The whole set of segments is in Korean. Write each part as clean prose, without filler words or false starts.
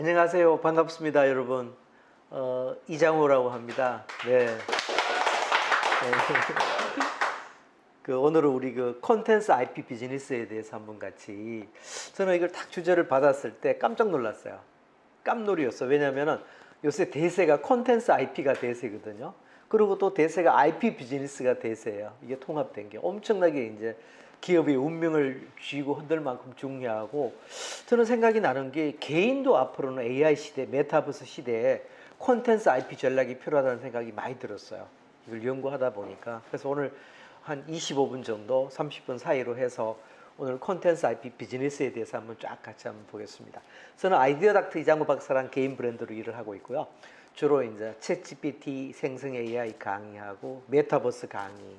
안녕하세요. 반갑습니다, 여러분. 이장호라고 합니다. 네. 네. 오늘은 우리 콘텐츠 IP 비즈니스에 대해서 한번 같이. 저는 이걸 딱 주제를 받았을 때 깜짝 놀랐어요. 깜놀이였어. 왜냐면은 요새 대세가 콘텐츠 IP가 대세거든요. 그리고 또 대세가 IP 비즈니스가 대세예요. 이게 통합된 게 엄청나게 이제 기업의 운명을 쥐고 흔들 만큼 중요하고, 저는 생각이 나는 게 개인도 앞으로는 AI 시대, 메타버스 시대에 콘텐츠 IP 전략이 필요하다는 생각이 많이 들었어요. 이걸 연구하다 보니까. 그래서 오늘 한 25분 정도, 30분 사이로 해서 오늘 콘텐츠 IP 비즈니스에 대해서 한번 쫙 같이 한번 보겠습니다. 저는 아이디어 닥터 이장호 박사랑 개인 브랜드로 일을 하고 있고요. 주로 이제 챗GPT 생성 AI 강의하고 메타버스 강의,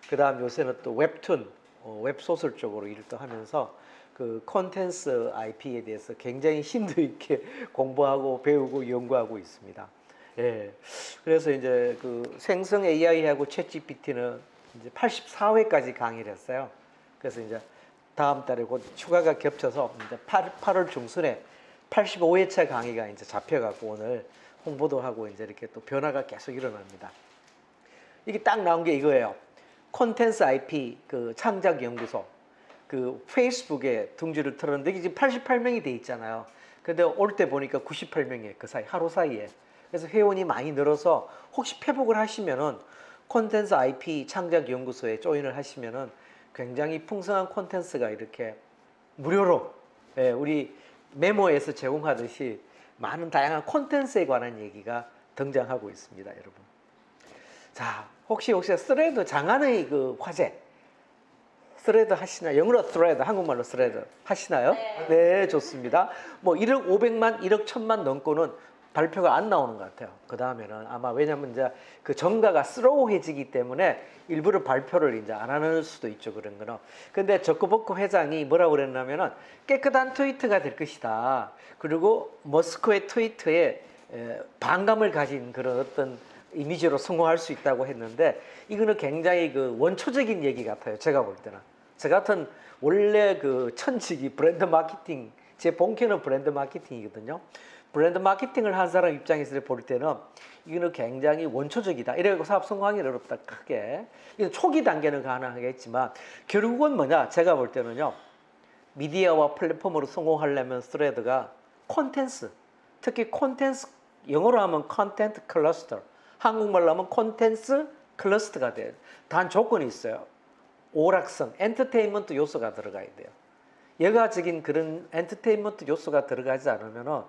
그 다음 요새는 또 웹툰, 웹소설 쪽으로 일도 하면서 그 콘텐츠 IP에 대해서 굉장히 심도 있게 공부하고 배우고 연구하고 있습니다. 예. 그래서 이제 그 생성 AI하고 챗GPT는 이제 84회까지 강의를 했어요. 그래서 이제 다음 달에 곧 휴가가 겹쳐서 이제 8월 중순에 85회차 강의가 이제 잡혀갖고 오늘 홍보도 하고 이제 이렇게 또 변화가 계속 일어납니다. 이게 딱 나온 게 이거예요. 콘텐츠 IP 그 창작 연구소, 그 페이스북에 둥지를 틀었는데 이게 지금 88명이 돼 있잖아요. 근데 올 때 보니까 98명이에요. 그 사이, 하루 사이에. 그래서 회원이 많이 늘어서 혹시 페북을 하시면은 콘텐츠 IP 창작 연구소에 조인을 하시면은 굉장히 풍성한 콘텐츠가 이렇게 무료로, 예, 우리 메모에서 제공하듯이 많은 다양한 콘텐츠에 관한 얘기가 등장하고 있습니다, 여러분. 자, 혹시 스레드, 장안의 그 화제, 스레드 하시나요? 영어로 스레드, 한국말로 스레드 하시나요? 네. 네, 좋습니다. 뭐 1억 500만, 1억 1000만 넘고는 발표가 안 나오는 것 같아요. 그 다음에는 아마, 왜냐면 이제 그 정가가 슬로우해지기 때문에 일부러 발표를 이제 안 하는 수도 있죠, 그런 거는. 근데 저커버크 회장이 뭐라고 그랬냐면은 깨끗한 트위터가 될 것이다. 그리고 머스크의 트위터에 반감을 가진 그런 어떤 이미지로 성공할 수 있다고 했는데, 이거는 굉장히 그 원초적인 얘기 같아요. 제가 볼 때는. 저 같은 원래 그 천직이 브랜드 마케팅, 제 본캐는 브랜드 마케팅이거든요. 브랜드 마케팅을 한 사람 입장에서 볼 때는 이거는 굉장히 원초적이다. 이래서 사업 성공하기는 어렵다, 크게. 이건 초기 단계는 가능하겠지만 결국은 뭐냐, 제가 볼 때는요, 미디어와 플랫폼으로 성공하려면 스레드가 콘텐츠, 특히 콘텐츠, 영어로 하면 컨텐트 클러스터, 한국말로 하면 콘텐츠 클러스터가 돼요. 단 조건이 있어요. 오락성, 엔터테인먼트 요소가 들어가야 돼요. 여가적인 그런 엔터테인먼트 요소가 들어가지 않으면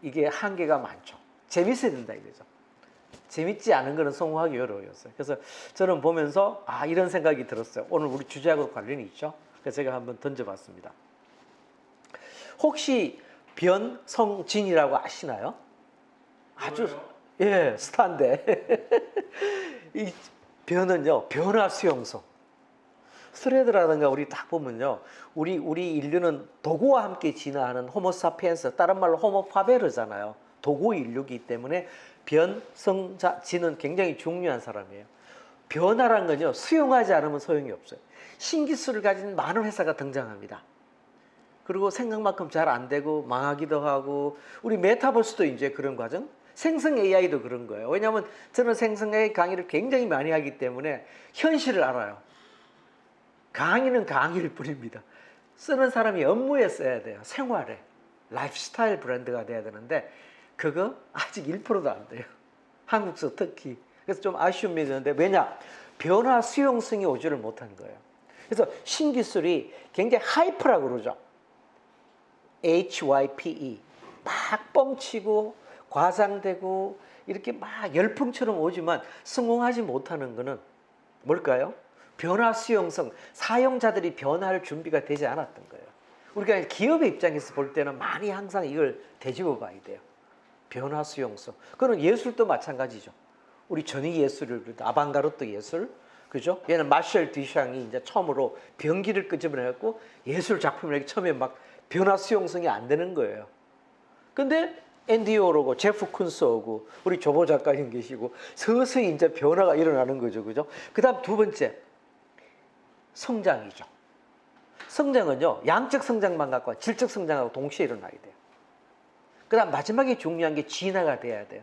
이게 한계가 많죠. 재밌어야 된다 이거죠. 재밌지 않은 거는 성공하기 어려워요. 그래서 저는 보면서 이런 생각이 들었어요. 오늘 우리 주제하고 관련이 있죠. 그래서 제가 한번 던져봤습니다. 혹시 변성진이라고 아시나요? 아주, 예, 스타인데. 이 변은요, 변화 수용성. 스레드라든가 우리 딱 보면요, 우리 인류는 도구와 함께 진화하는 호모사피엔스, 다른 말로 호모파베르잖아요. 도구 인류이기 때문에 변성자진은 굉장히 중요한 사람이에요. 변화란 건요, 수용하지 않으면 소용이 없어요. 신기술을 가진 많은 회사가 등장합니다. 그리고 생각만큼 잘 안 되고 망하기도 하고, 우리 메타버스도 이제 그런 과정, 생성 AI도 그런 거예요. 왜냐하면 저는 생성 AI 강의를 굉장히 많이 하기 때문에 현실을 알아요. 강의는 강의일 뿐입니다. 쓰는 사람이 업무에 써야 돼요. 생활에. 라이프스타일 브랜드가 돼야 되는데 그거 아직 1%도 안 돼요. 한국서 특히. 그래서 좀 아쉬움이 드는데, 왜냐? 변화 수용성이 오지를 못한 거예요. 그래서 신기술이 굉장히 하이프라고 그러죠. HYPE. 막 뻥치고 과장되고 이렇게 막 열풍처럼 오지만 성공하지 못하는 거는 뭘까요? 변화 수용성, 사용자들이 변화할 준비가 되지 않았던 거예요. 우리가 기업의 입장에서 볼 때는 많이 항상 이걸 되짚어 봐야 돼요. 변화 수용성. 그건 예술도 마찬가지죠. 우리 전위 예술을, 아방가르트 예술, 그죠? 얘는 마셜 듀샹이 이제 처음으로 변기를 끄집어내고 예술 작품을 처음에 막 변화 수용성이 안 되는 거예요. 근데 앤디 오로고, 제프 쿤스 오고, 우리 조보 작가님 계시고, 서서히 이제 변화가 일어나는 거죠, 그죠? 그 다음 두 번째, 성장이죠. 성장은요, 양적 성장만 갖고 질적 성장하고 동시에 일어나야 돼요. 그다음 마지막에 중요한 게 진화가 돼야 돼요.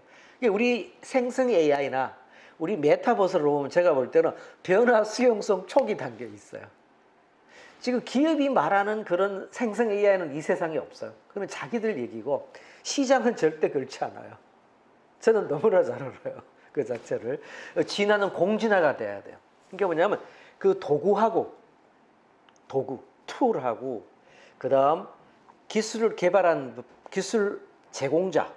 우리 생성 AI나 우리 메타버스를 보면 제가 볼 때는 변화 수용성 초기 단계에 있어요. 지금 기업이 말하는 그런 생성 AI는 이 세상에 없어요. 그건 자기들 얘기고 시장은 절대 그렇지 않아요. 저는 너무나 잘 알아요. 그 자체를. 진화는 공진화가 돼야 돼요. 그게 뭐냐면 그 도구, 툴하고 그 다음 기술을 개발한 기술 제공자,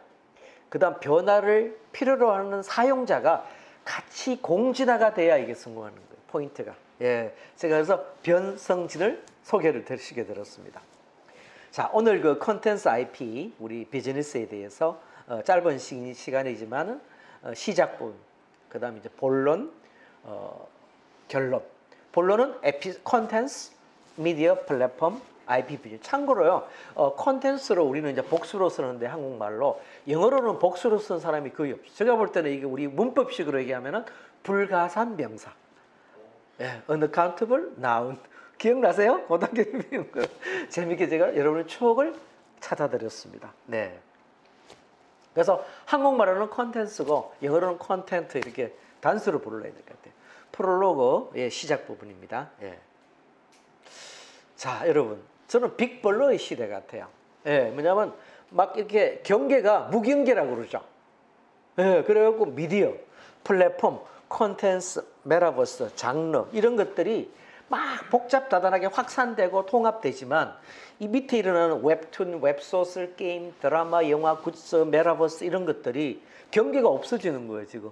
그 다음 변화를 필요로 하는 사용자가 같이 공진화가 돼야 이게 성공하는 거예요. 포인트가. 예, 제가 그래서 변성진을 소개를 드리게 들었습니다. 자, 오늘 그 컨텐츠 IP 우리 비즈니스에 대해서 짧은 시간이지만은 시작분, 그 다음에 이제 본론, 결론. 본론은 컨텐츠, 미디어, 플랫폼, IP 비즈니스. 참고로요, 컨텐츠로 우리는 이제 복수로 쓰는데 한국말로, 영어로는 복수로 쓰는 사람이 거의 없어요. 제가 볼 때는 이게 우리 문법식으로 얘기하면은 불가산 명사. 예, unaccountable noun. 기억나세요? 고등학교 배운 거. 재밌게 제가 여러분의 추억을 찾아드렸습니다. 네. 그래서 한국말로는 컨텐츠고 영어로는 컨텐트 이렇게 단수로 불러야 될 것 같아요. 프롤로그의 시작 부분입니다. 예. 자, 여러분, 저는 빅벌러의 시대 같아요. 예, 뭐냐면 막 이렇게 경계가 무경계라고 그러죠. 예, 그래갖고 미디어, 플랫폼, 컨텐츠, 메타버스, 장르 이런 것들이 막 복잡다단하게 확산되고 통합되지만 이 밑에 일어나는 웹툰, 웹소설, 게임, 드라마, 영화, 굿즈, 메타버스 이런 것들이 경계가 없어지는 거예요, 지금.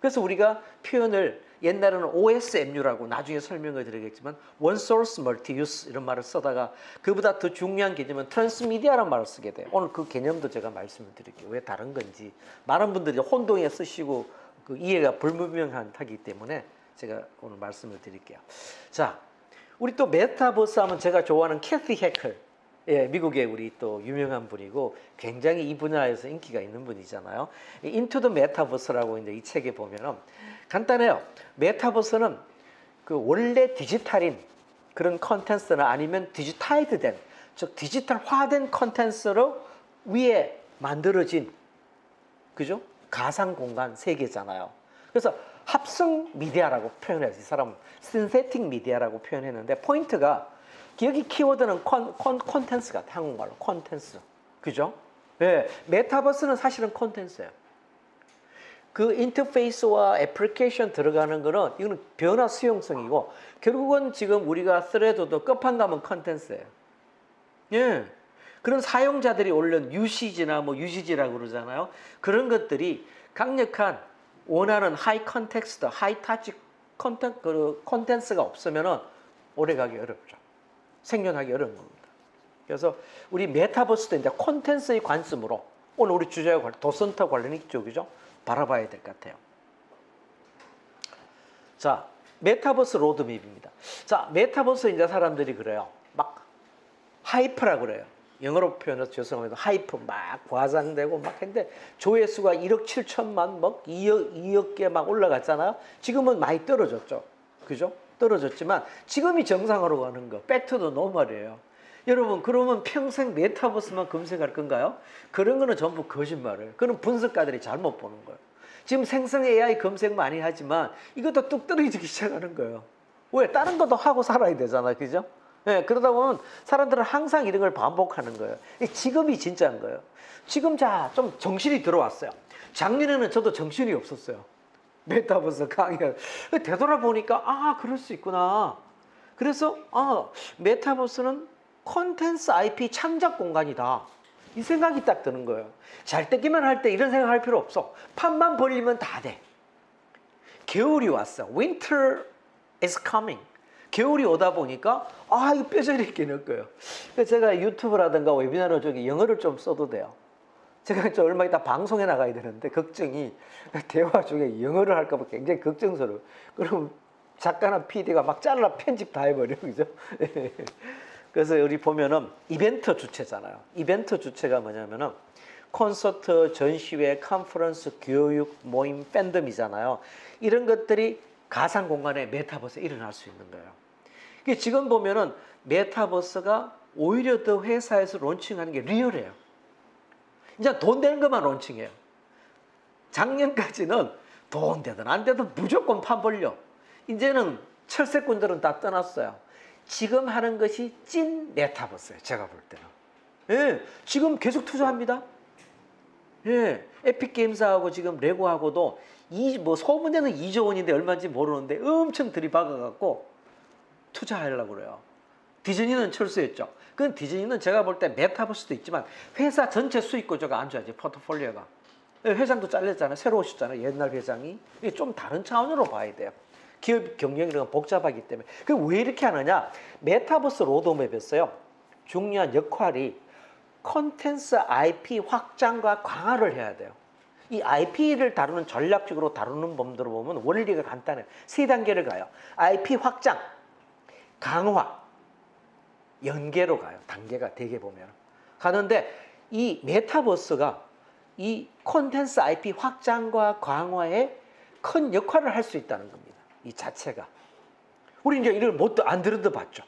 그래서 우리가 표현을 옛날에는 OSMU라고 나중에 설명을 드리겠지만 One Source Multi Use 이런 말을 쓰다가 그보다 더 중요한 개념은 트랜스미디어라는 말을 쓰게 돼요. 오늘 그 개념도 제가 말씀을 드릴게요. 왜 다른 건지. 많은 분들이 혼동해 쓰시고 그 이해가 불분명하기 때문에 제가 오늘 말씀을 드릴게요. 자, 우리 또 메타버스 하면 제가 좋아하는 캐티 해클. 예, 미국의 우리 또 유명한 분이고 굉장히 이 분야에서 인기가 있는 분이잖아요. 인투 더 메타버스라고 이제 이 책에 보면은 간단해요. 메타버스는 그 원래 디지털인 그런 컨텐츠나 아니면 디지타이드 된, 즉 디지털화된 컨텐츠로 위에 만들어진, 그죠? 가상 공간 세계잖아요. 그래서 합성 미디어라고 표현해요. 이 사람은 신세틱 미디어라고 표현했는데 포인트가 여기 키워드는 콘텐츠 같아. 한국말로 콘텐츠. 그죠? 예, 메타버스는 사실은 콘텐츠예요. 그 인터페이스와 애플리케이션 들어가는 거는 이거는 변화 수용성이고 결국은 지금 우리가 스레드도 끝판감은 콘텐츠예요. 예. 그런 사용자들이 올린 UCG나 뭐 UGG라고 그러잖아요. 그런 것들이 강력한 원하는 하이 컨텍스트, 하이 타치 콘텐츠가 없으면은 오래가기 어렵죠. 생존하기 어려운 겁니다. 그래서 우리 메타버스도 이제 콘텐츠의 관점으로 오늘 우리 주제와 도슨터 관련이 있죠, 그죠? 바라봐야 될 것 같아요. 자, 메타버스 로드맵입니다. 자, 메타버스 이제 사람들이 그래요. 막 하이프라 그래요. 영어로 표현해서 죄송합니다. 하이프 막 과장되고 막 했는데 조회수가 1억 7천만, 막 2억 개 막 올라갔잖아요. 지금은 많이 떨어졌죠, 그죠? 떨어졌지만 지금이 정상으로 가는 거, 백투더 노멀이에요. 여러분, 그러면 평생 메타버스만 검색할 건가요? 그런 거는 전부 거짓말이에요. 그런 분석가들이 잘못 보는 거예요. 지금 생성 AI 검색 많이 하지만 이것도 뚝 떨어지기 시작하는 거예요. 왜? 다른 것도 하고 살아야 되잖아요, 그죠? 네, 그러다 보면 사람들은 항상 이런 걸 반복하는 거예요. 지금이 진짜인 거예요. 지금 자, 좀 정신이 들어왔어요. 작년에는 저도 정신이 없었어요. 메타버스 강의를 되돌아보니까 아, 그럴 수 있구나. 그래서 메타버스는 콘텐츠 IP 창작 공간이다. 이 생각이 딱 드는 거예요. 잘 뜯기만 할 때 이런 생각할 필요 없어. 판만 벌리면 다 돼. 겨울이 왔어. Winter is coming. 겨울이 오다 보니까 이거 뼈저리 있게 거예요. 그래서 제가 유튜브라든가 웨비나로 저기 영어를 좀 써도 돼요. 제가 저 얼마 있다 방송에 나가야 되는데 걱정이 대화 중에 영어를 할까 봐 굉장히 걱정스러워요. 그럼 작가나 PD가 막 잘라 편집 다 해버려요. 그죠? 그래서 우리 보면은 이벤트 주체잖아요. 이벤트 주체가 뭐냐면은 콘서트, 전시회, 컨퍼런스, 교육, 모임, 팬덤이잖아요. 이런 것들이 가상 공간에 메타버스에 일어날 수 있는 거예요. 지금 보면은 메타버스가 오히려 더 회사에서 론칭하는 게 리얼해요. 이제 돈 되는 것만 론칭해요. 작년까지는 돈 되든 안 되든 무조건 판 벌려. 이제는 철새꾼들은 다 떠났어요. 지금 하는 것이 찐 메타버스예요. 제가 볼 때는. 예, 지금 계속 투자합니다. 예, 에픽게임사하고 지금 레고하고도 소문에는 2조 원인데 얼마인지 모르는데 엄청 들이박아갖고 투자하려고 그래요. 디즈니는 철수했죠. 그건 디즈니는 제가 볼 때 메타버스도 있지만 회사 전체 수익 구조가 안 좋아지, 포트폴리오가. 회장도 잘렸잖아요. 새로 오셨잖아요. 옛날 회장이. 이게 좀 다른 차원으로 봐야 돼요. 기업 경영이란 복잡하기 때문에. 왜 이렇게 하느냐? 메타버스 로드맵에서요. 중요한 역할이 콘텐츠 IP 확장과 강화를 해야 돼요. 이 IP를 다루는 전략적으로 다루는 범들을 보면 원리가 간단해요. 세 단계를 가요. IP 확장, 강화, 연계로 가요. 단계가 되게 보면. 가는데 이 메타버스가 이 콘텐츠 IP 확장과 강화에 큰 역할을 할 수 있다는 겁니다. 이 자체가. 우리 이제 이걸 안 들어도 봤죠.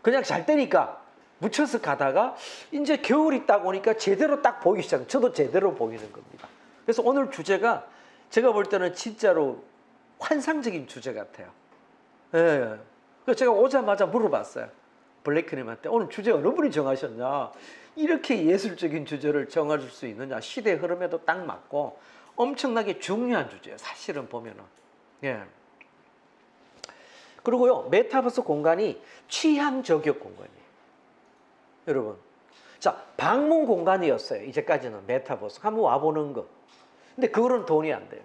그냥 잘 때니까 묻혀서 가다가 이제 겨울이 딱 오니까 제대로 딱 보이기 시작해요. 저도 제대로 보이는 겁니다. 그래서 오늘 주제가 제가 볼 때는 진짜로 환상적인 주제 같아요. 예. 그래서 제가 오자마자 물어봤어요. 블레이크님한테 오늘 주제 어느 분이 정하셨냐? 이렇게 예술적인 주제를 정해줄 수 있느냐? 시대 흐름에도 딱 맞고 엄청나게 중요한 주제예요. 사실은 보면은. 예. 그리고요, 메타버스 공간이 취향 저격 공간이에요. 여러분. 자, 방문 공간이었어요. 이제까지는 메타버스. 한번 와보는 거. 근데 그거는 돈이 안 돼요.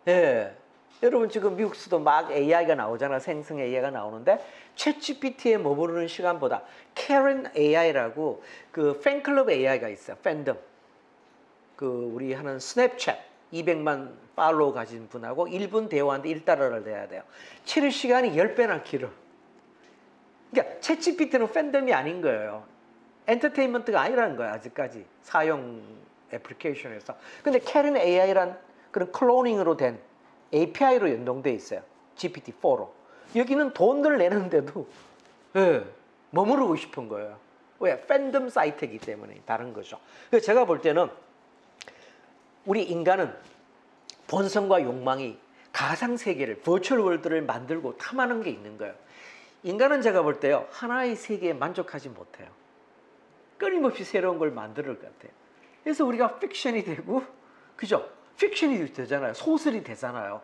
예. 여러분 지금 미국에서도 막 AI가 나오잖아. 생성 AI가 나오는데 챗GPT에 머무르는 시간보다 Karen AI라고 그 팬클럽 AI가 있어요. 팬덤. 그 우리 하는 스냅챗 200만 팔로우 가진 분하고 1분 대화하는데 1달러를 내야 돼요. 치를 시간이 10배나 길어. 그러니까 챗GPT는 팬덤이 아닌 거예요. 엔터테인먼트가 아니라는 거예요. 아직까지 사용 애플리케이션에서. 근데 Karen AI란 그런 클로닝으로 된 API로 연동돼 있어요. GPT-4로. 여기는 돈을 내는데도 예, 머무르고 싶은 거예요. 왜? 팬덤 사이트이기 때문에 다른 거죠. 그래서 제가 볼 때는 우리 인간은 본성과 욕망이 가상세계를, 버추얼 월드를 만들고 탐하는 게 있는 거예요. 인간은 제가 볼 때요, 하나의 세계에 만족하지 못해요. 끊임없이 새로운 걸 만들 것 같아요. 그래서 우리가 픽션이 되고, 그죠? 픽션이 되잖아요. 소설이 되잖아요.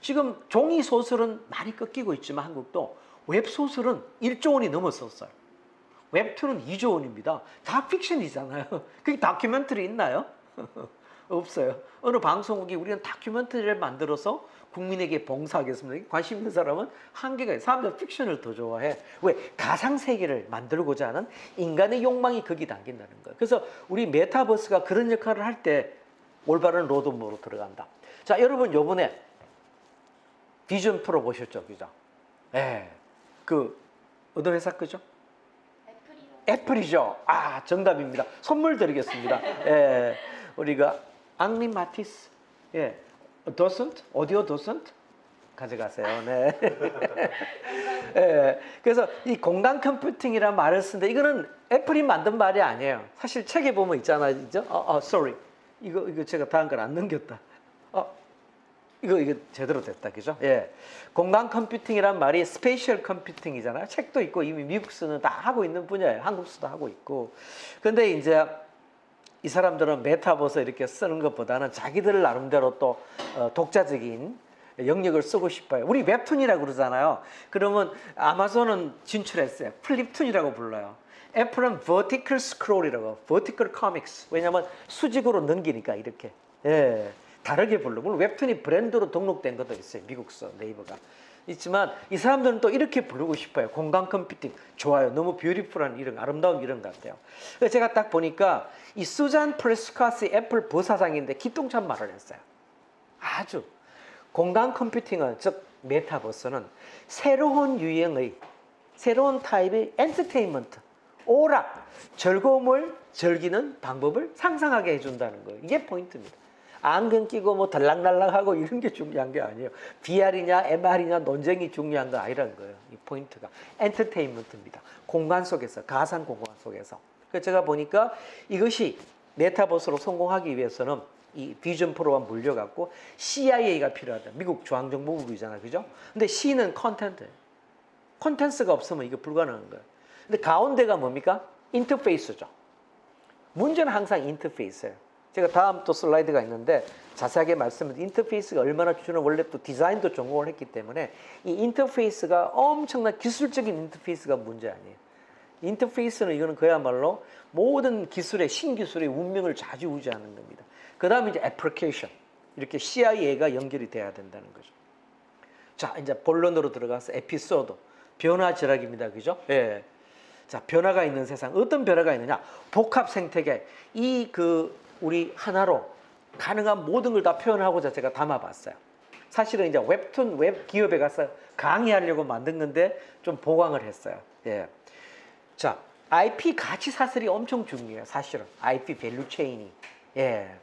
지금 종이 소설은 많이 꺾이고 있지만 한국도 웹소설은 1조 원이 넘었었어요. 웹툰은 2조 원입니다. 다 픽션이잖아요. 그게 다큐멘터리 있나요? 없어요. 어느 방송국이 우리는 다큐멘터리를 만들어서 국민에게 봉사하겠습니다. 관심 있는 사람은 한계가 있어요. 사람들은 픽션을 더 좋아해. 왜? 가상세계를 만들고자 하는 인간의 욕망이 거기 담긴다는 거예요. 그래서 우리 메타버스가 그런 역할을 할 때 올바른 로드맵으로 들어간다. 자, 여러분 요번에 비전 프로 보셨죠? 그죠? 예. 그 어느 회사 거죠? 애플이죠. 아, 정답입니다. 선물 드리겠습니다. 예. 우리가 앙리 마티스, 예, 도슨트, 오디오 도슨트 가져가세요. 네. 예. 그래서 이 공간 컴퓨팅이라는 말을 쓰는데 이거는 애플이 만든 말이 아니에요. 사실 책에 보면 있잖아요. sorry. 이거 제가 다음 걸 안 넘겼다. 이거 제대로 됐다. 그죠? 예. 공간 컴퓨팅이란 말이 스페이셜 컴퓨팅이잖아요. 책도 있고 이미 미국에서는 다 하고 있는 분야예요. 한국에서도 하고 있고. 근데 이제 이 사람들은 메타버스 이렇게 쓰는 것보다는 자기들 나름대로 또 독자적인 영역을 쓰고 싶어요. 우리 웹툰이라고 그러잖아요. 그러면 아마존은 진출했어요. 플립툰이라고 불러요. 애플은 vertical scroll이라고, vertical comics. 왜냐하면 수직으로 넘기니까 이렇게. 예, 다르게 불러. 물론 웹툰이 브랜드로 등록된 것도 있어요. 미국서 네이버가. 있지만 이 사람들은 또 이렇게 부르고 싶어요. 공간 컴퓨팅. 좋아요. 너무 뷰티풀한 이름, 아름다운 이름 같아요. 그래서 제가 딱 보니까 이 수잔 프레스카스 애플 부사장인데 기똥찬 말을 했어요. 아주. 공간 컴퓨팅은, 즉 메타버스는 새로운 유형의, 새로운 타입의 엔터테인먼트, 오락, 즐거움을 즐기는 방법을 상상하게 해준다는 거예요. 이게 포인트입니다. 안경 끼고 뭐 덜랑달랑하고 이런 게 중요한 게 아니에요. VR이냐 MR이냐 논쟁이 중요한 거 아니라는 거예요. 이 포인트가 엔터테인먼트입니다. 공간 속에서, 가상 공간 속에서. 그래서 제가 보니까 이것이 메타버스로 성공하기 위해서는 이 비전 프로와 물려갖고 CIA가 필요하다. 미국 중앙정보국이잖아, 그죠? 근데 C는 컨텐츠예요. 컨텐츠가 없으면 이게 불가능한 거예요. 근데 가운데가 뭡니까? 인터페이스죠. 문제는 항상 인터페이스예요. 제가 다음 또 슬라이드가 있는데 자세하게 말씀드리면 인터페이스가 얼마나 저는 원래 또 디자인도 전공을 했기 때문에 이 인터페이스가 엄청난 기술적인 인터페이스가 문제 아니에요. 인터페이스는 이거는 그야말로 모든 기술의 신기술의 운명을 좌지우지하는 겁니다. 그 다음에 이제 애플리케이션 이렇게 CIA가 연결이 돼야 된다는 거죠. 자, 이제 본론으로 들어가서 에피소드 변화 절약입니다, 그죠? 예. 자, 변화가 있는 세상 어떤 변화가 있느냐? 복합 생태계 우리 하나로 가능한 모든 걸 다 표현하고자 제가 담아봤어요. 사실은 이제 웹툰 웹 기업에 가서 강의하려고 만든 건데 좀 보강을 했어요. 예. 자, IP 가치 사슬이 엄청 중요해요. 사실은 IP 밸류 체인이. 예.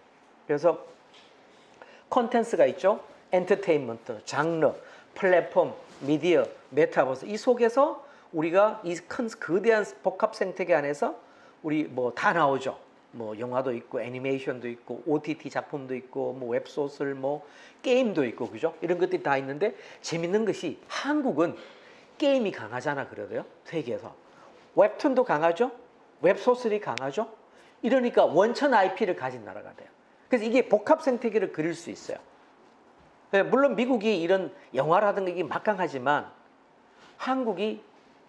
그래서 콘텐츠가 있죠. 엔터테인먼트, 장르, 플랫폼, 미디어, 메타버스 이 속에서 우리가 이 큰 거대한 복합 생태계 안에서 우리 뭐 다 나오죠. 뭐 영화도 있고 애니메이션도 있고 OTT 작품도 있고 뭐 웹소설 뭐 게임도 있고 그죠? 이런 것들이 다 있는데 재밌는 것이 한국은 게임이 강하잖아 그래도요. 세계에서. 웹툰도 강하죠. 웹소설이 강하죠. 이러니까 원천 IP를 가진 나라가 돼요. 그래서 이게 복합 생태계를 그릴 수 있어요. 물론 미국이 이런 영화라든가 이게 막강하지만 한국이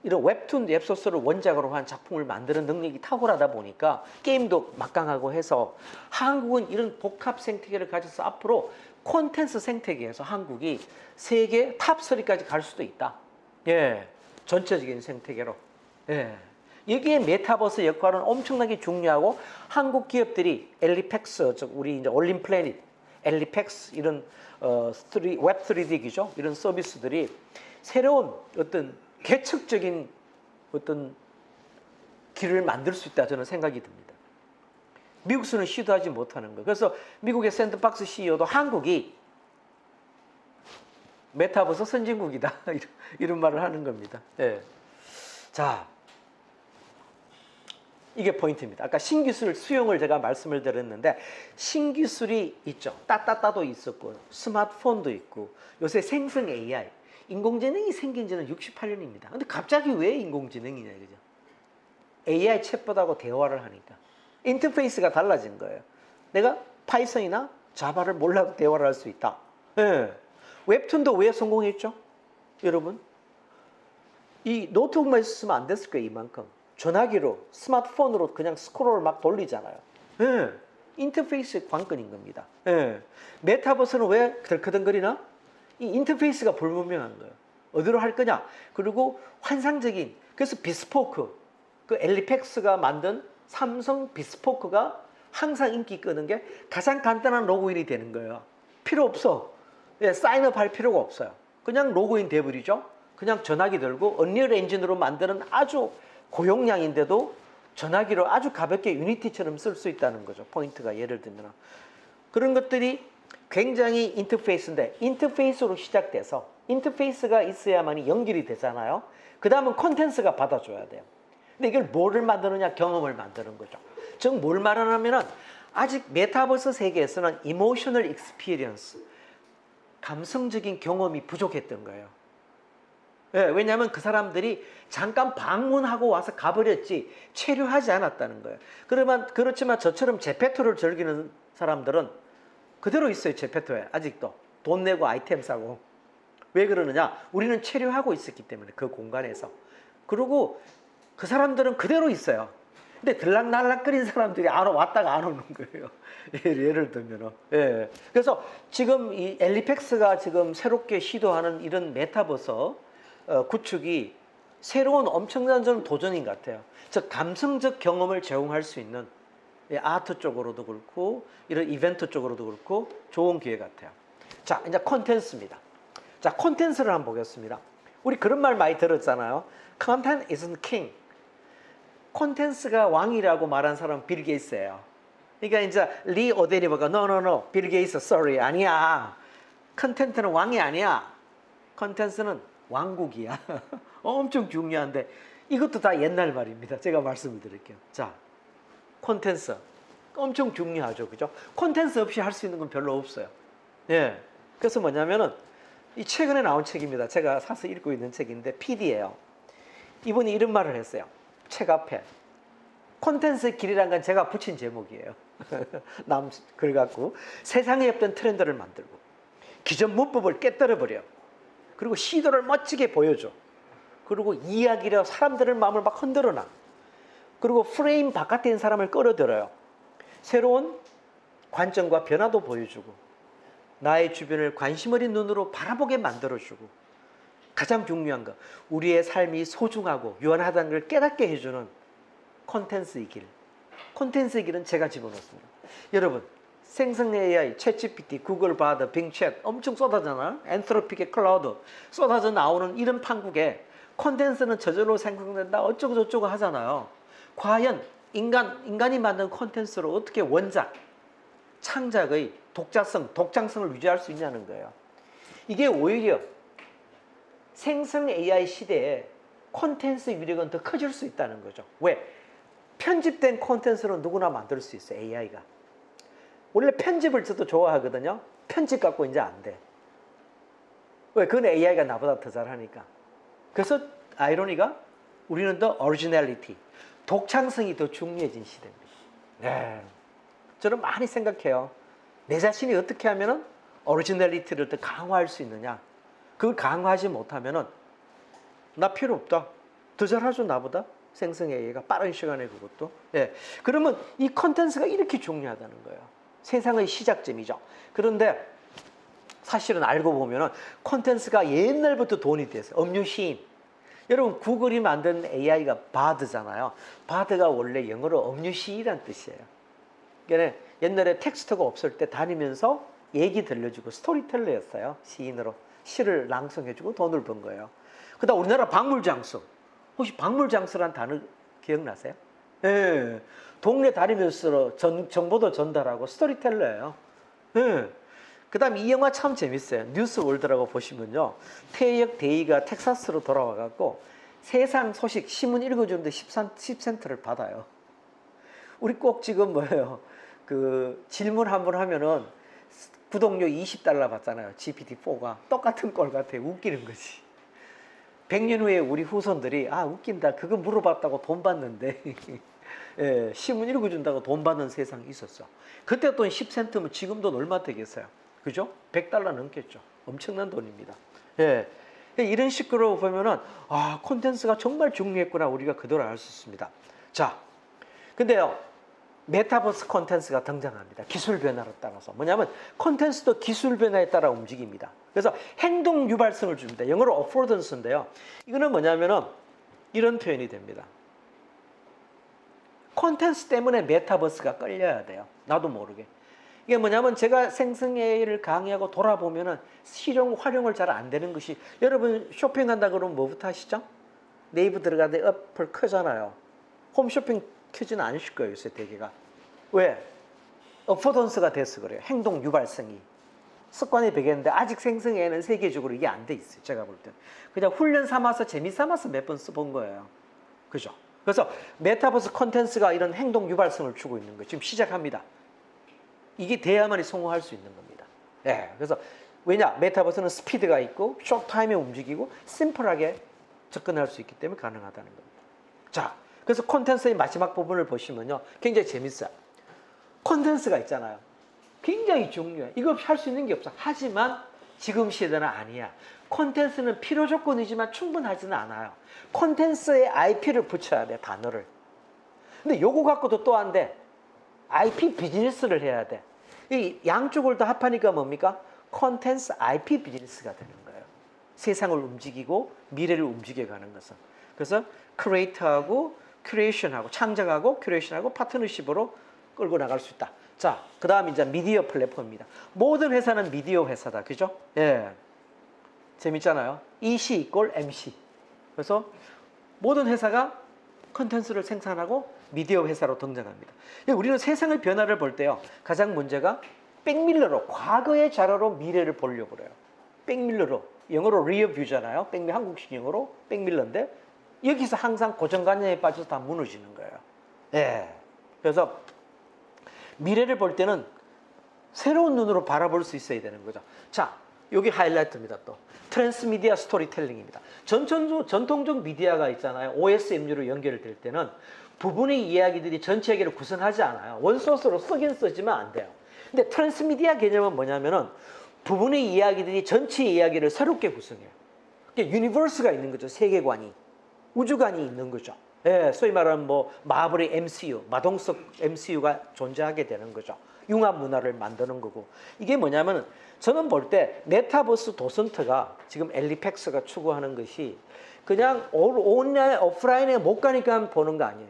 이런 웹툰, 웹소설을 원작으로 한 작품을 만드는 능력이 탁월하다 보니까 게임도 막강하고 해서 한국은 이런 복합 생태계를 가져서 앞으로 콘텐츠 생태계에서 한국이 세계 탑3까지 갈 수도 있다. 예, 전체적인 생태계로. 예. 여기에 메타버스 역할은 엄청나게 중요하고 한국 기업들이 엘리팩스, 즉 우리 이제 올림플래닛, 엘리팩스 이런 웹 3D기죠. 이런 서비스들이 새로운 어떤 개척적인 어떤 길을 만들 수 있다 저는 생각이 듭니다. 미국에서는 시도하지 못하는 거예요. 그래서 미국의 샌드박스 CEO도 한국이 메타버스 선진국이다 이런 말을 하는 겁니다. 예. 자, 이게 포인트입니다. 아까 신기술 수용을 제가 말씀을 드렸는데 신기술이 있죠. 따따따도 있었고 스마트폰도 있고 요새 생성 AI 인공지능이 생긴 지는 68년입니다. 근데 갑자기 왜 인공지능이냐, 그죠? AI 챗봇하고 대화를 하니까. 인터페이스가 달라진 거예요. 내가 파이썬이나 자바를 몰라도 대화를 할 수 있다. 예. 웹툰도 왜 성공했죠? 여러분? 이 노트북만 있었으면 안 됐을 거예요, 이만큼. 전화기로, 스마트폰으로 그냥 스크롤을 막 돌리잖아요. 예. 인터페이스의 관건인 겁니다. 예. 메타버스는 왜 덜커덩거리나? 이 인터페이스가 불분명한 거예요. 어디로 할 거냐? 그리고 환상적인, 그래서 비스포크, 그 엘리팩스가 만든 삼성 비스포크가 항상 인기 끄는 게 가장 간단한 로그인이 되는 거예요. 필요 없어. 예, 사인업 할 필요가 없어요. 그냥 로그인 돼버리죠. 그냥 전화기 들고 언리얼 엔진으로 만드는 아주 고용량인데도 전화기로 아주 가볍게 유니티처럼 쓸 수 있다는 거죠. 포인트가 예를 들면. 그런 것들이 굉장히 인터페이스인데 인터페이스로 시작돼서 인터페이스가 있어야만이 연결이 되잖아요. 그 다음은 콘텐츠가 받아줘야 돼요. 근데 이걸 뭐를 만드느냐? 경험을 만드는 거죠. 즉 뭘 말하냐면은 아직 메타버스 세계에서는 이모셔널 익스피리언스 감성적인 경험이 부족했던 거예요. 예, 왜냐하면 그 사람들이 잠깐 방문하고 와서 가버렸지 체류하지 않았다는 거예요. 그렇지만 저처럼 제페토를 즐기는 사람들은 그대로 있어요. 제페토에 아직도 돈 내고 아이템 사고. 왜 그러느냐? 우리는 체류하고 있었기 때문에 그 공간에서. 그리고 그 사람들은 그대로 있어요. 근데 들락날락거리는 사람들이 왔다가 안 오는 거예요. 예를 들면. 예. 그래서 지금 이 엘리팩스가 지금 새롭게 시도하는 이런 메타버스 구축이 새로운 엄청난 도전인 것 같아요. 즉 감성적 경험을 제공할 수 있는 아트 쪽으로도 그렇고 이런 이벤트 쪽으로도 그렇고 좋은 기회 같아요. 자, 이제 콘텐츠입니다. 자, 콘텐츠를 한번 보겠습니다. 우리 그런 말 많이 들었잖아요. Content isn't king. 콘텐츠가 왕이라고 말한 사람은 빌 게이츠예요. 그러니까 이제 리 오데리버가 no, 빌 게이츠 sorry 아니야. 컨텐츠는 왕이 아니야. 컨텐츠는 왕국이야. 엄청 중요한데 이것도 다 옛날 말입니다. 제가 말씀을 드릴게요. 자, 콘텐츠 엄청 중요하죠, 그죠? 콘텐츠 없이 할 수 있는 건 별로 없어요. 예. 그래서 뭐냐면은 이 최근에 나온 책입니다. 제가 사서 읽고 있는 책인데 PD예요. 이분이 이런 말을 했어요. 책 앞에 콘텐츠의 길이란 건 제가 붙인 제목이에요. 남 글 갖고 세상에 없던 트렌드를 만들고 기존 문법을 깨뜨려 버려. 그리고 시도를 멋지게 보여줘. 그리고 이야기로 사람들의 마음을 막 흔들어 놔. 그리고 프레임 바깥에 있는 사람을 끌어들여요. 새로운 관점과 변화도 보여주고 나의 주변을 관심 어린 눈으로 바라보게 만들어주고 가장 중요한 거 우리의 삶이 소중하고 유한하다는 걸 깨닫게 해주는 콘텐츠의 길. 콘텐츠의 길은 제가 집어넣습니다. 여러분 생성 AI, 챗GPT, 구글 바드, 빙챗 엄청 쏟아잖아요. 엔트로픽의 클라우드 쏟아져 나오는 이런 판국에 콘텐츠는 저절로 생성된다 어쩌고 저쩌고 하잖아요. 과연 인간이 만든 콘텐츠로 어떻게 원작, 창작의 독창성을 유지할 수 있냐는 거예요. 이게 오히려 생성 AI 시대에 콘텐츠의 위력은 더 커질 수 있다는 거죠. 왜? 편집된 콘텐츠로 누구나 만들 수 있어요. AI가. 원래 편집을 저도 좋아하거든요. 편집 갖고 이제 안 돼. 왜? 그건 AI가 나보다 더 잘하니까. 그래서 아이러니가 우리는 더 오리지널리티, 독창성이 더 중요해진 시대입니다. 네. 저는 많이 생각해요. 내 자신이 어떻게 하면은 오리지널리티를 더 강화할 수 있느냐. 그걸 강화하지 못하면은 나 필요 없다. 더 잘하죠 나보다. 생성 AI가 빠른 시간에 그것도. 예. 그러면 이 컨텐츠가 이렇게 중요하다는 거예요. 세상의 시작점이죠. 그런데 사실은 알고 보면은 콘텐츠가 옛날부터 돈이 됐어요. 음유시인. 여러분 구글이 만든 AI가 바드잖아요. 바드가 원래 영어로 음유시인이란 뜻이에요. 그러니까 옛날에 텍스트가 없을 때 다니면서 얘기 들려주고 스토리텔러였어요. 시인으로 시를 낭송해주고 돈을 번 거예요. 그다음 우리나라 박물장수. 혹시 박물장수란 단어 기억나세요? 예. 동네 다니면서 정보도 전달하고 스토리텔러예요. 예. 그 다음 이 영화 참 재밌어요. 뉴스월드라고 보시면요. 태역 대의가 텍사스로 돌아와갖고 세상 소식 신문 읽어주는데 10센트를 받아요. 우리 꼭 지금 뭐예요. 그 질문 한 번 하면은 구독료 $20 받잖아요. GPT-4가. 똑같은 꼴 같아요. 웃기는 거지. 100년 후에 우리 후손들이 아 웃긴다. 그거 물어봤다고 돈 받는데 예, 신문 읽어준다고 돈 받는 세상이 있었어. 그때 돈 10센트면 지금 돈 얼마 되겠어요? 그죠? $100 넘겠죠. 엄청난 돈입니다. 예. 이런 식으로 보면은, 아, 콘텐츠가 정말 중요했구나. 우리가 그대로 알 수 있습니다. 자, 근데요, 메타버스 콘텐츠가 등장합니다. 기술 변화에 따라서. 뭐냐면, 콘텐츠도 기술 변화에 따라 움직입니다. 그래서 행동 유발성을 줍니다. 영어로 affordance인데요. 이거는 뭐냐면은, 이런 표현이 됩니다. 콘텐츠 때문에 메타버스가 끌려야 돼요. 나도 모르게. 이게 뭐냐면 제가 생성 AI를 강의하고 돌아보면은 활용을 잘 안 되는 것이 여러분 쇼핑한다 그러면 뭐부터 하시죠? 네이버 들어가는데 어플 켜잖아요. 홈쇼핑 켜지는 않으실 거예요. 요새 대개가. 왜? 어포던스가 돼서 그래요. 행동 유발성이. 습관이 되겠는데 아직 생성 AI는 세계적으로 이게 안 돼 있어요. 제가 볼 때. 그냥 훈련 삼아서 재미 삼아서 몇 번 써본 거예요. 그죠? 그래서 메타버스 콘텐츠가 이런 행동 유발성을 주고 있는 거예요. 지금 시작합니다. 이게 돼야만이 성공할 수 있는 겁니다. 예, 그래서 왜냐? 메타버스는 스피드가 있고 쇼타임에 움직이고 심플하게 접근할 수 있기 때문에 가능하다는 겁니다. 자, 그래서 콘텐츠의 마지막 부분을 보시면요. 굉장히 재밌어요. 콘텐츠가 있잖아요. 굉장히 중요해. 이거 없이 할 수 있는 게 없어. 하지만 지금 시대는 아니야. 콘텐츠는 필요 조건이지만 충분하지는 않아요. 콘텐츠에 IP를 붙여야 돼, 단어를. 근데 요거 갖고도 또 안 돼. IP 비즈니스를 해야 돼. 이 양쪽을 다 합하니까 뭡니까? 콘텐츠 IP 비즈니스가 되는 거예요. 세상을 움직이고 미래를 움직여가는 것은. 그래서 크리에이터하고 큐레이션하고 창작하고 큐레이션하고 파트너십으로 끌고 나갈 수 있다. 자, 그 다음 이제 미디어 플랫폼입니다. 모든 회사는 미디어 회사다. 그죠? 예. 재밌잖아요. EC 이꼴 MC. 그래서 모든 회사가 콘텐츠를 생산하고 미디어 회사로 등장합니다. 우리는 세상의 변화를 볼 때요. 가장 문제가 백밀러로 과거의 자료로 미래를 보려고 그래요. 백밀러로. 영어로 리어뷰잖아요. 한국식 영어로 백밀러인데 여기서 항상 고정관념에 빠져서 다 무너지는 거예요. 예. 그래서 미래를 볼 때는 새로운 눈으로 바라볼 수 있어야 되는 거죠. 자, 여기 하이라이트입니다. 또 트랜스미디어 스토리텔링입니다. 전통적 미디어가 있잖아요. OSMU로 연결될 때는 부분의 이야기들이 전체 이야기를 구성하지 않아요. 원소스로 쓰긴 쓰지만 안 돼요. 근데 트랜스미디어 개념은 뭐냐면은 부분의 이야기들이 전체 이야기를 새롭게 구성해요. 유니버스가 있는 거죠. 세계관이. 우주관이 있는 거죠. 예, 소위 말하는 뭐 마블의 MCU, 마동석 MCU가 존재하게 되는 거죠. 융합 문화를 만드는 거고. 이게 뭐냐면 저는 볼 때 메타버스 도슨트가 지금 엘리펙스가 추구하는 것이 그냥 온라인, 오프라인에 못 가니까 보는 거 아니에요.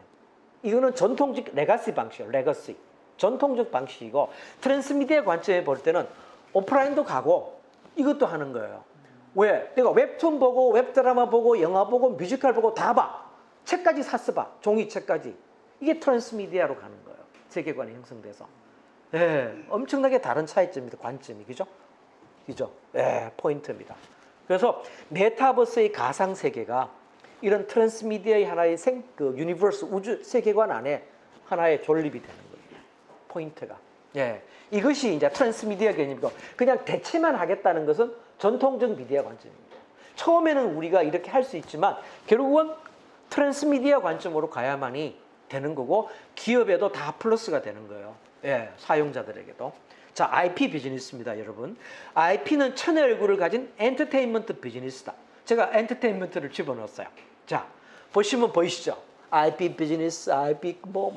이거는 전통적 레가시 방식이에요. 레거시. 전통적 방식이고 트랜스미디어 관점에 볼 때는 오프라인도 가고 이것도 하는 거예요. 왜? 내가 웹툰 보고 웹드라마 보고 영화 보고 뮤지컬 보고 다 봐. 책까지 샀어 봐. 종이책까지. 이게 트랜스미디어로 가는 거예요. 세계관이 형성돼서. 예, 엄청나게 다른 차이점입니다. 관점이. 그죠? 그죠? 예, 포인트입니다. 그래서 메타버스의 가상세계가 이런 트랜스미디어의 하나의 유니버스 우주 세계관 안에 하나의 존립이 되는 거예요. 포인트가. 예, 이것이 이제 트랜스미디어 개념이고 그냥 대체만 하겠다는 것은 전통적 미디어 관점입니다. 처음에는 우리가 이렇게 할 수 있지만 결국은 트랜스미디어 관점으로 가야만이 되는 거고 기업에도 다 플러스가 되는 거예요. 예, 사용자들에게도. 자, IP 비즈니스입니다, 여러분. IP는 천의 얼굴을 가진 엔터테인먼트 비즈니스다. 제가 엔터테인먼트를 집어넣었어요. 자, 보시면 보이시죠? IP 비즈니스, IP 뭐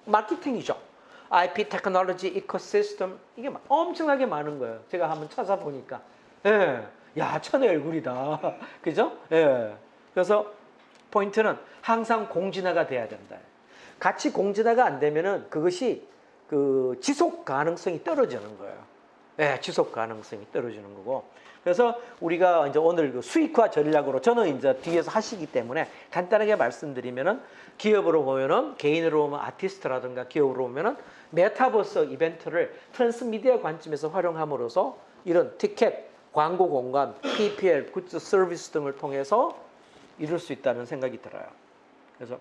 마케팅이죠. IP 테크놀로지 이코시스템 이게 엄청나게 많은 거예요. 제가 한번 찾아보니까. 예, 야, 천의 얼굴이다. 그죠? 예. 그래서 포인트는 항상 공진화가 돼야 된다. 같이 공진화가 안 되면은 그것이 그 지속 가능성이 떨어지는 거예요. 예, 지속 가능성이 떨어지는 거고. 그래서 우리가 이제 오늘 그 수익화 전략으로 저는 이제 뒤에서 하시기 때문에 간단하게 말씀드리면은 기업으로 보면은 개인으로 보면 아티스트라든가 기업으로 보면은 메타버스 이벤트를 트랜스미디어 관점에서 활용함으로써 이런 티켓, 광고 공간, PPL, 굿즈 서비스 등을 통해서 이룰 수 있다는 생각이 들어요. 그래서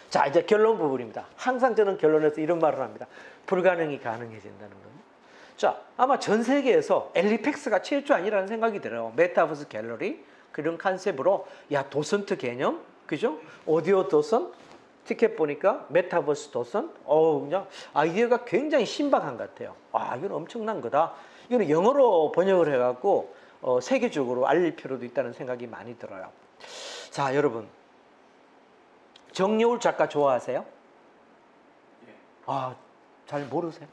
자, 이제 결론 부분입니다. 항상 저는 결론에서 이런 말을 합니다. 불가능이 가능해진다는 겁니다. 자, 아마 전 세계에서 엘리펙스가 최초 아니라는 생각이 들어요. 메타버스 갤러리 그런 컨셉으로 야, 도슨트 개념, 그죠? 오디오 도슨, 티켓 보니까 메타버스 도슨, 그냥 아이디어가 굉장히 신박한 것 같아요. 아, 이건 엄청난 거다. 이거는 영어로 번역을 해갖고 세계적으로 알릴 필요도 있다는 생각이 많이 들어요. 자, 여러분. 정여울 작가 좋아하세요? 아, 잘 모르세요?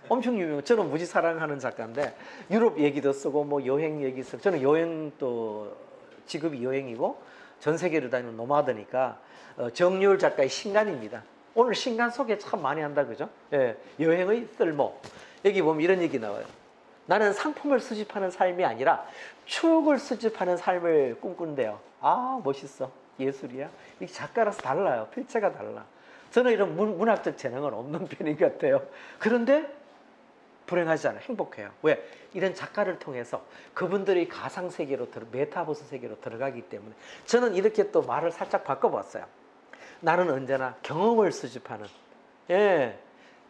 엄청 유명해요. 저는 무지 사랑하는 작가인데 유럽 얘기도 쓰고 뭐 여행 얘기 쓰고 저는 여행 또 직업이 여행이고 전 세계를 다니는 노마드니까 정여울 작가의 신간입니다. 오늘 신간 소개 참 많이 한다 그죠? 예, 여행의 쓸모. 여기 보면 이런 얘기 나와요. 나는 상품을 수집하는 삶이 아니라 추억을 수집하는 삶을 꿈꾼대요. 아, 멋있어. 예술이야. 이 작가라서 달라요. 필체가 달라. 저는 이런 문학적 재능은 없는 편인 것 같아요. 그런데 불행하지 않아요. 행복해요. 왜? 이런 작가를 통해서 그분들이 가상세계로 메타버스 세계로 들어가기 때문에 저는 이렇게 또 말을 살짝 바꿔봤어요. 나는 언제나 경험을 수집하는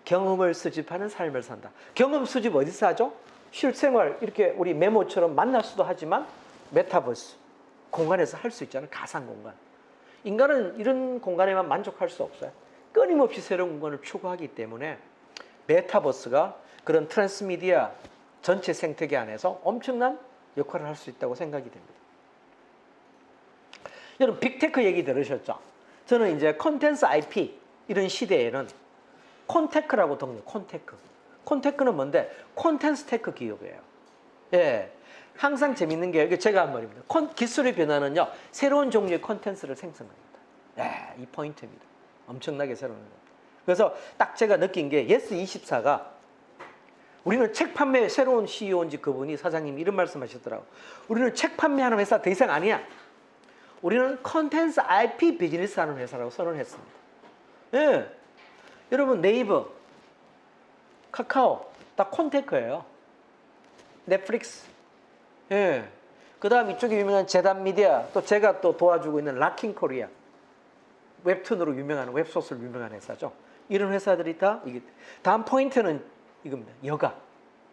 경험을 수집하는 삶을 산다. 경험 수집 어디서 하죠? 실생활 이렇게 우리 메모처럼 만날 수도 하지만 메타버스 공간에서 할 수 있잖아요. 가상 공간. 인간은 이런 공간에만 만족할 수 없어요. 끊임없이 새로운 공간을 추구하기 때문에 메타버스가 그런 트랜스미디어 전체 생태계 안에서 엄청난 역할을 할 수 있다고 생각이 됩니다. 여러분 빅테크 얘기 들으셨죠? 저는 이제 콘텐츠 IP 이런 시대에는 콘테크라고 통해요. 콘테크. 콘테크는 뭔데? 콘텐츠 테크 기업이에요. 예. 항상 재밌는 게 제가 한 말입니다. 기술의 변화는요. 새로운 종류의 콘텐츠를 생성합니다. 예, 이 포인트입니다. 엄청나게 새로운 겁니다. 그래서 딱 제가 느낀 게 예스24가 우리는 책 판매 새로운 CEO인지 그분이 사장님이 이런 말씀하셨더라고요. 우리는 책 판매하는 회사 더 이상 아니야. 우리는 콘텐츠 IP 비즈니스 하는 회사라고 선언했습니다. 예. 여러분 네이버, 카카오 다 콘테크예요. 넷플릭스. 예. 그 다음 이쪽에 유명한 재단 미디어 또 제가 또 도와주고 있는 락킹 코리아. 웹툰으로 유명한 웹소스로 유명한 회사죠. 이런 회사들이 다 이게 다음 포인트는 이겁니다. 여가,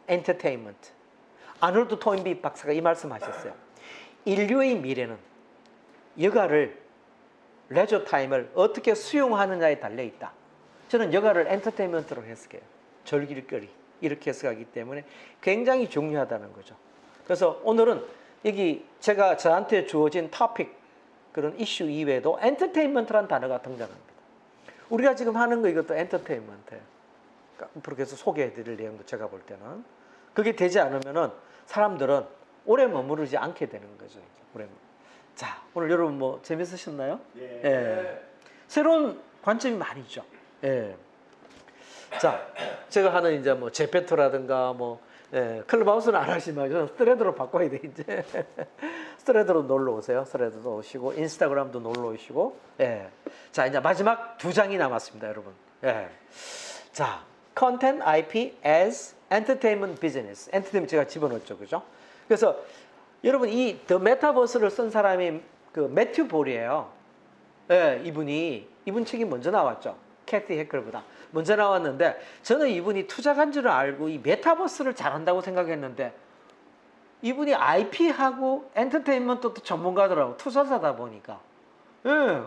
엔터테인먼트. 아놀드 토인비 박사가 이 말씀하셨어요. 인류의 미래는 여가를 레저 타임을 어떻게 수용하느냐에 달려 있다. 저는 여가를 엔터테인먼트로 해석해요. 즐길거리 이렇게 해석하기 때문에 굉장히 중요하다는 거죠. 그래서 오늘은 여기 제가 저한테 주어진 토픽 그런 이슈 이외에도 엔터테인먼트라는 단어가 등장합니다. 우리가 지금 하는 거 이것도 엔터테인먼트예요. 앞으로 계속 소개해드릴 내용도 제가 볼 때는 그게 되지 않으면은 사람들은 오래 머무르지 않게 되는 거죠. 자, 오늘 여러분 뭐 재밌으셨나요? 예. 예. 새로운 관점이 많이 있죠. 예. 자, 제가 하는 이제 뭐 제페토라든가 뭐 클럽하우스는 안 하시면 저는 스트레드로 바꿔야 돼 이제. 스트레드로 놀러 오세요. 스트레드도 오시고 인스타그램도 놀러 오시고. 예. 자, 이제 마지막 2장이 남았습니다, 여러분. 예. 자, Content IP as Entertainment Business. 엔터테인먼트 제가 집어넣었죠, 그죠? 그래서 여러분 이 The Metaverse를 쓴 사람이 그 매튜 볼이에요. 예, 이분 책이 먼저 나왔죠. 캐티 해클보다 먼저 나왔는데 저는 이분이 투자간 줄을 알고 이 메타버스를 잘한다고 생각했는데 이분이 IP하고 엔터테인먼트도 전문가더라고. 투자자다 보니까. 예,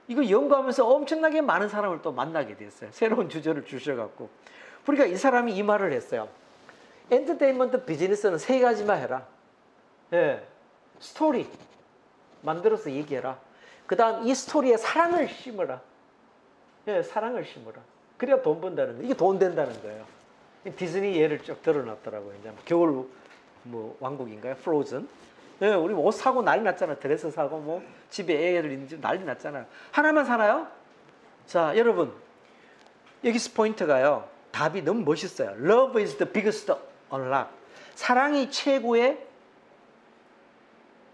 이거 연구하면서 엄청나게 많은 사람을 또 만나게 됐어요. 새로운 주제를 주셔갖고. 그러니까 이 사람이 이 말을 했어요. 엔터테인먼트 비즈니스는 3가지만 해라. 예, 스토리 만들어서 얘기해라. 그 다음 이 스토리에 사랑을 심어라. 예, 사랑을 심어라. 그래야 돈 번다는 거예요. 이게 돈 된다는 거예요. 디즈니 예를 쭉 들어놨더라고요. 이제 겨울 뭐 왕국인가요? 프로즌. 예, 우리 옷 사고 난리 났잖아. 드레스 사고 뭐 집에 애들 있는 집 난리 났잖아요. 하나만 사나요? 자, 여러분 여기서 포인트가요. 답이 너무 멋있어요. Love is the biggest unlock. 사랑이 최고의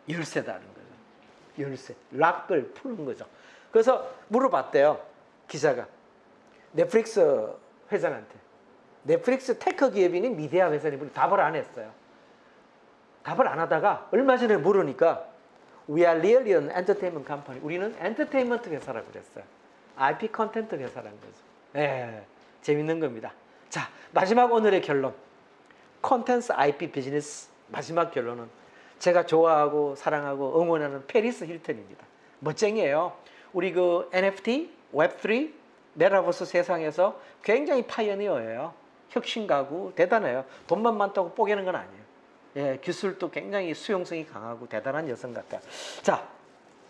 열쇠다는 거죠. 열쇠. 락을 푸는 거죠. 그래서 물어봤대요. 기자가. 넷플릭스 회장한테. 넷플릭스 테크 기업인이 미디어 회사니 답을 안 했어요. 답을 안 하다가 얼마 전에 물으니까 We are really an entertainment company. 우리는 엔터테인먼트 회사라고 그랬어요. IP 컨텐트 회사라는 거죠. 예, 재밌는 겁니다. 자, 마지막 오늘의 결론. 콘텐츠 IP 비즈니스 마지막 결론은 제가 좋아하고 사랑하고 응원하는 페리스 힐튼입니다. 멋쟁이에요. 우리 그 NFT, 웹3, 메타버스 세상에서 굉장히 파이어니어예요. 혁신가고 대단해요. 돈만 많다고 뽀개는 건 아니에요. 예, 기술도 굉장히 수용성이 강하고 대단한 여성 같아요. 자,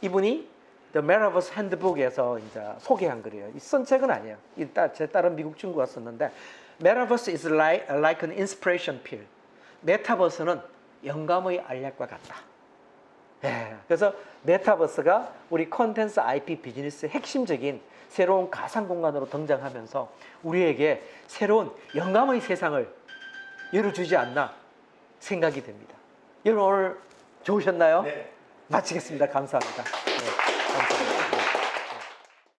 이분이 The Metaverse Handbook에서 이제 소개한 글이에요. 이 쓴 책은 아니에요. 제 다른 미국 친구가 썼는데 Metaverse is like an inspiration pill. 메타버스는 영감의 알약과 같다. 예, 그래서 메타버스가 우리 콘텐츠 IP 비즈니스의 핵심적인 새로운 가상 공간으로 등장하면서 우리에게 새로운 영감의 세상을 열어주지 않나 생각이 됩니다. 여러분 오늘 좋으셨나요? 네. 마치겠습니다. 감사합니다. 네, 감사합니다.